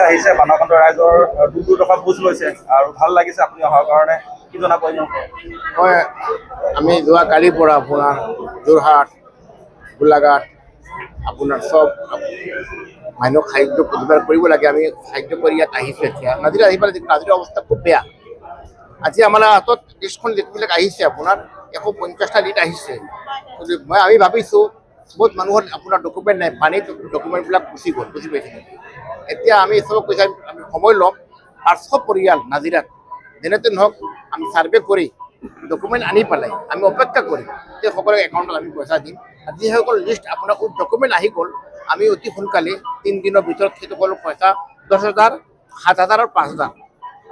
আহিছে বানৰকান্ত ৰাইজৰ দূৰ টকা বুজ লৈছে আৰু ভাল লাগিছে আপুনি অহাৰ কাৰণে কি জনাব? হয়, আমি যোৱা কালিৰ পৰা আপোনাৰ যোৰহাট, গোলাঘাট আপোনাৰ চব মানুহক সাহায্য প্ৰতিবাদ কৰিব লাগে। আমি সাহায্য কৰি ইয়াত আহিছোঁ। এতিয়া নাজিৰা আহি পেলাই নাজিৰাৰ অৱস্থা খুব বেয়া। আজি আমাৰ হাতত লিষ্টখন যিবিলাক আহিছে আপোনাৰ 150টা লিষ্ট আহিছে। আমি ভাবিছোঁ বহুত মানুহৰ আপোনাৰ ডকুমেণ্ট নাই, পানীত ডকুমেণ্টবিলাক গুচি গ'ল, বুজি পাইছে। এতিয়া আমি চবক কৈছে আমি সময় ল'ম আৰু চব পৰিয়াল নাজিৰাত যেনেতেন হওক আমি ছাৰ্ভে কৰি ডকুমেণ্ট আনি পেলাই আমি অপেক্ষা কৰিম যে সকলোৰে একাউণ্টত আমি পইচা দিম। আৰু যিসকল লিষ্ট আপোনাৰ ডকুমেণ্ট আহি গ'ল আমি অতি সোনকালে 3 দিনৰ ভিতৰত সেইটো সকলো পইচা 10,000, 7,000 আৰু 5,000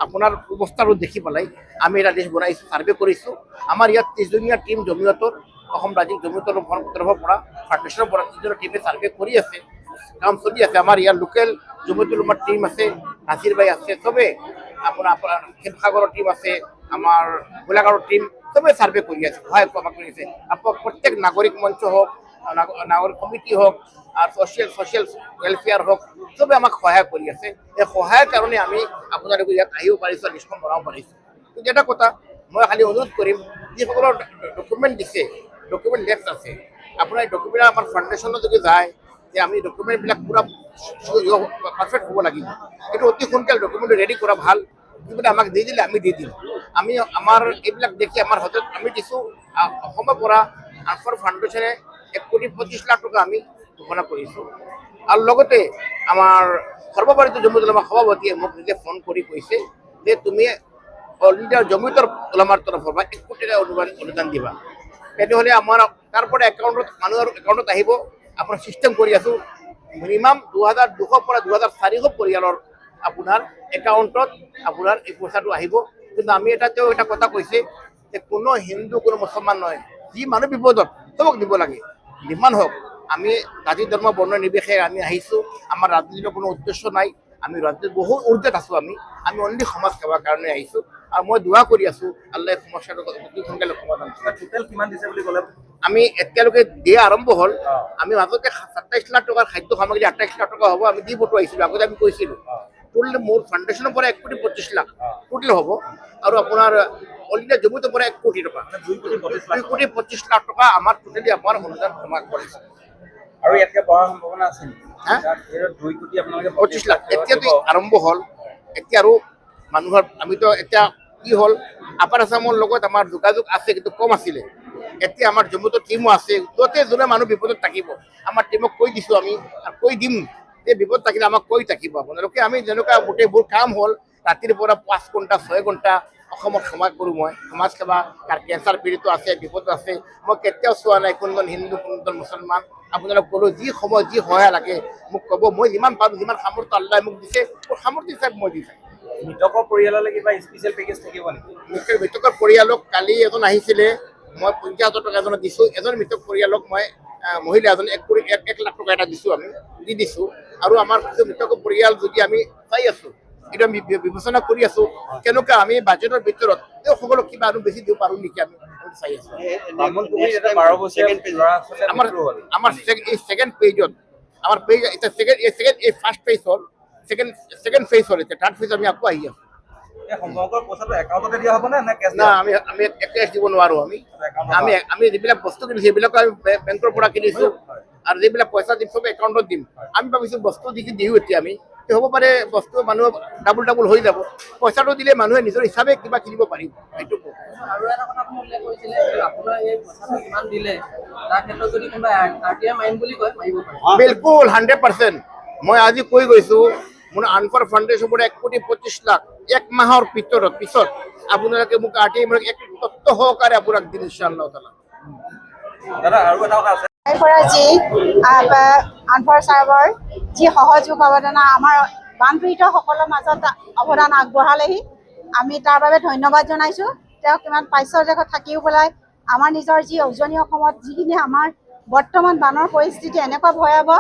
আপোনাৰ অৱস্থাটো দেখি পেলাই আমি এটা লিষ্ট বনাইছোঁ, ছাৰ্ভে কৰিছোঁ। আমাৰ ইয়াত 30জনীয়া টীম জমিয়তৰ অসম ৰাজ্যিক জমিয়তৰ তৰফৰ পৰা ফাউণ্ডেশ্যনৰ পৰা 30জনীয়া টীমে ছাৰ্ভে কৰি আছে, কাম চলি আছে। আমাৰ ইয়াৰ লোকেল জমিয়তুল উম্মাৰ টীম আছে, নাছিৰ ভাই আছে, চবেই আপোনাৰ শিৱসাগৰৰ টীম আছে, আমাৰ গোলাঘাটৰ টীম চবেই ছাৰ্ভে কৰি আছে, সহায় কৰি আছে। প্ৰত্যেক নাগৰিক মঞ্চ হওক, নাগৰিক কমিটি হওক আৰু ছ'চিয়েল ৱেলফেয়াৰ হওক চবে আমাক সহায় কৰি আছে। এই সহায়ৰ কাৰণে আমি আপোনালোকে ইয়াত আহিব পাৰিছোঁ, লিষ্টখন বনাব পাৰিছোঁ। কিন্তু এটা কথা মই খালি অনুৰোধ কৰিম, যিসকলৰ ডকুমেণ্ট দিছে, ডকুমেণ্ট লেফ্ট আছে, আপোনাৰ এই ডকুমেণ্ট আমাৰ ফাউণ্ডেশ্যনত যদি যায় যে আমি ডকুমেণ্টবিলাক পূৰা পাৰফেক্ট হ'ব লাগিব। কিন্তু অতি সোনকালে ডকুমেণ্টটো ৰেডি কৰা ভাল। যিবিলাক আমাক দি দিলে আমি দি দিম। আমি আমাৰ এইবিলাক দেখি আমাৰ হাতত আমি দিছোঁ। অসমৰ পৰা আনফাৰ ফাউণ্ডেশ্যনে 1,25,00,000 টকা আমি ঘোষণা কৰিছোঁ। আৰু লগতে আমাৰ সৰ্বভাৰতীয় জমিয়তুল উলামা সভাপতিয়ে মোক নিজে ফোন কৰি কৈছে যে তুমি অল ইণ্ডিয়াৰ জমিয়তৰ উলামাৰ তৰফৰ পৰা 1 কোটি টকা অনুদান দিবা। তেতিয়াহ'লে আমাৰ তাৰপৰা একাউণ্টত মানুহৰ একাউণ্টত আহিব। আপোনাৰ চিষ্টেম কৰি আছোঁ, মিনিমাম 2,200 পৰা 2,400 পৰিয়ালৰ আপোনাৰ একাউণ্টত আপোনাৰ এই পইচাটো আহিব। কিন্তু আমি তেওঁ এটা কথা কৈছে যে কোনো হিন্দু কোনো মুছলমান নহয়, যি মানুহ বিপদত চবক দিব লাগে, যিমান হওক। আমি জাতি ধৰ্ম বৰ্ণ নিৰ্বিশেষে আমি আহিছোঁ। আমাৰ ৰাজনীতিৰ কোনো উদ্দেশ্য নাই, আমি ৰাজনীতিত বহুত ঊৰ্ধত আছোঁ। আমি অনলি সমাজ সেৱাৰ কাৰণে আহিছোঁ আৰু মই দোৱা কৰি আছোঁ আল্লাহ সমস্যাটো অতি সোনকালে সমাধান কৰে। টোটেল কিমান দিছে বুলি ক'লে? আমি এতিয়ালৈকে দিয়া আৰম্ভ হ'ল। আমি মাজতে 27 লাখ টকাৰ খাদ্য সামগ্ৰী 28 লাখ টকা হ'ব আমি দি পঠোৱাইছিলোঁ, আগতে আমি কৈছিলোঁ। টোটেল মোৰ ফাউণ্ডেশ্যনৰ পৰা 1,25,00,000 টোটেল হ'ব। আৰু আপোনাৰ অল ইণ্ডিয়া জমিয়তৰ পৰা 1 কোটি টকা, 2,25,00,000 টকা আমাৰ টোটেলি আমাৰ অনুদান জমা কৰিছে। আৰু ইয়াতকৈ বঢ়াৰ সম্ভাৱনা আছে নেকি? 2,25,00,000 এতিয়াতো আৰম্ভ হ'ল। এতিয়া আৰু মানুহৰ আমিতো এতিয়া কি হ'ল, আপাৰ আছামৰ লগত আমাৰ যোগাযোগ আছে কিন্তু কম আছিলে। এতিয়া আমাৰ জমিয়তৰ টীমো আছে, য'তে যোনে মানুহ বিপদত থাকিব আমাৰ টীমক কৈ দিছোঁ আমি আৰু কৈ দিম যে বিপদ থাকিলে আমাক কৈ থাকিব আপোনালোকে। আমি যেনেকুৱা গোটেইবোৰ কাম হ'ল ৰাতিৰ পৰা 5 ঘণ্টা 6 ঘণ্টা অসমত সেৱা কৰোঁ। মই সমাজ সেৱা, তাৰ কেঞ্চাৰ পীড়িত আছে, বিপদ আছে, মই কেতিয়াও চোৱা নাই কোনজন হিন্দু কোনজন মুছলমান। আপোনালোক ক'লোঁ যি সময় যি সহায় লাগে মোক ক'ব, মই যিমান পাৰোঁ যিমান সামৰ্থ্য আল্লাহে মোক দিছে মোৰ সামৰ্থ্য হিচাপে মই দিছোঁ। মৃতকৰ পৰিয়াললৈ কিবা স্পেচিয়েল পেকেজ থাকিব নেকি? মৃতকৰ পৰিয়ালক কালি এজন আহিছিলে, মই 50,000 টকা এজনক দিছোঁ। এজন মৃতক পৰিয়ালক মই মহিলা এজন 1 লাখ টকা এটা দিছোঁ, আমি দি দিছোঁ। আৰু আমাৰ কিছু মৃতকৰ পৰিয়াল যদি আমি চাই আছোঁ, এইটো আমি বিবেচনা কৰি আছোঁ কেনেকুৱা আমি বাজেটৰ ভিতৰত তেওঁ সকলোক কিবা আৰু বেছি দিব পাৰোঁ নেকি আমি চাই আছোঁ। আমাৰ এই ছেকেণ্ড পেজত আমাৰ পেজ এতিয়া এই ফাৰ্ষ্ট পেজ হ'ল, ছেকেণ্ড ফেজ হ'ল, এতিয়া থাৰ্ড ফেজ আমি আকৌ আহি আছোঁ। না আমি কেছ দিব নোৱাৰোঁ। আমি যিবিলাক বস্তু কিনিছোঁ সেইবিলাকো আমি বেংকৰ পৰা কিনিছোঁ আৰু যিবিলাক পইচা দিম চব একাউণ্টত দিম। আমি ভাবিছোঁ বস্তু দিওঁ এতিয়া আমি হ'ব পাৰে বস্তু মানুহ ডাবল হৈ যাব। পইচাটো দিলে মানুহে নিজৰ হিচাপে কিবা কিনিব পাৰিব। সেইটো আৰু এটা কথা আপুনি উল্লেখ কৰিছিলে আপোনাৰ এই পইচাটো কিমান দিলে তাৰ ক্ষেত্ৰত যদি কোনোবা RTI মাৰিম বুলি কয় মাৰিব পাৰে? বিলকুল 100%। মই আজি কৈ গৈছোঁ মোৰ আনফাৰ ফাউণ্ডেশ্যনৰ পৰা 1,25,00,000 1 মাহৰ পিছত আপোনালোকে মোক RTI মাৰি এক তত্ত্ব সহকাৰে আপোনাক দিম ইনশাআল্লাহ তাআলা। দাদা আৰু এটা কথা আছে, যি আনফাৰ চাৰ্ভাৰ যি সহযোগ অৱদান আমাৰ বানপীড়িতসকলৰ মাজত অৱদান আগবঢ়ালেহি, আমি তাৰ বাবে ধন্যবাদ জনাইছোঁ। তেওঁ কিমান পাৰ্শ্বদেশত থাকিও পেলাই আমাৰ নিজৰ যি উজনি অসমত যিখিনি আমাৰ বৰ্তমান বানৰ পৰিস্থিতি এনেকুৱা ভয়াৱহ,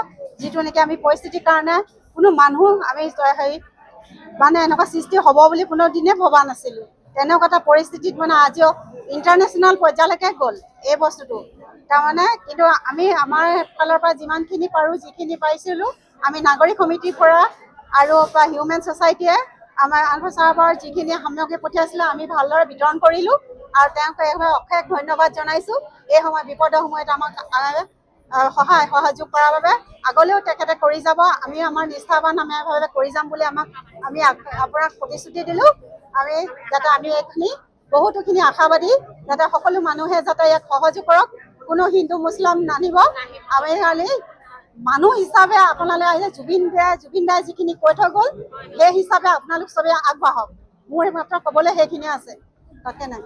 যিটো নেকি আমি পৰিস্থিতিৰ কাৰণে কোনো মানুহ আমি মানে এনেকুৱা সৃষ্টি হ'ব বুলি কোনো দিনে ভবা নাছিলোঁ। তেনেকুৱা এটা পৰিস্থিতিত মানে আজিও ইণ্টাৰনেশ্যনেল পৰ্যায়লৈকে গ'ল এই বস্তুটো। তাৰমানে কিন্তু আমি আমাৰ ফালৰ পৰা যিমানখিনি পাৰোঁ যিখিনি পাইছিলোঁ আমি নাগৰিক সমিতিৰ পৰা আৰু হিউমেন ছ'চাইটিয়ে আমাৰ আনফাৰ চাহাবৰ যিখিনি সামগ্ৰী পঠিয়াইছিলে আমি ভালদৰে বিতৰণ কৰিলোঁ আৰু তেওঁক অশেষ ধন্যবাদ জনাইছোঁ এই সময় বিপদৰ সময়ত আমাক সহায় সহযোগ কৰাৰ বাবে আগলৈও তেখেতে কৰি যাব আমি আমাৰ নিষ্ঠাবানভাৱে কৰি যাম বুলি আমি আপোনাক প্ৰতিশ্ৰুতি দিলোঁ আমি যাতে আমি এইখিনি বহুতোখিনি আশাবাদী যাতে সকলো মানুহে যাতে ইয়াক সহযোগ কৰক কোনো হিন্দু মুছলিম নানিব আমি খালি মানুহ হিচাপে আপোনালোকে আহিলে জুবিন দাই যিখিনি কৈ থৈ গ'ল সেই হিচাপে আপোনালোক চবেই আগবাঢ়ক মোৰ মাত্ৰ ক'বলৈ সেইখিনিয়ে আছে তাকে নাই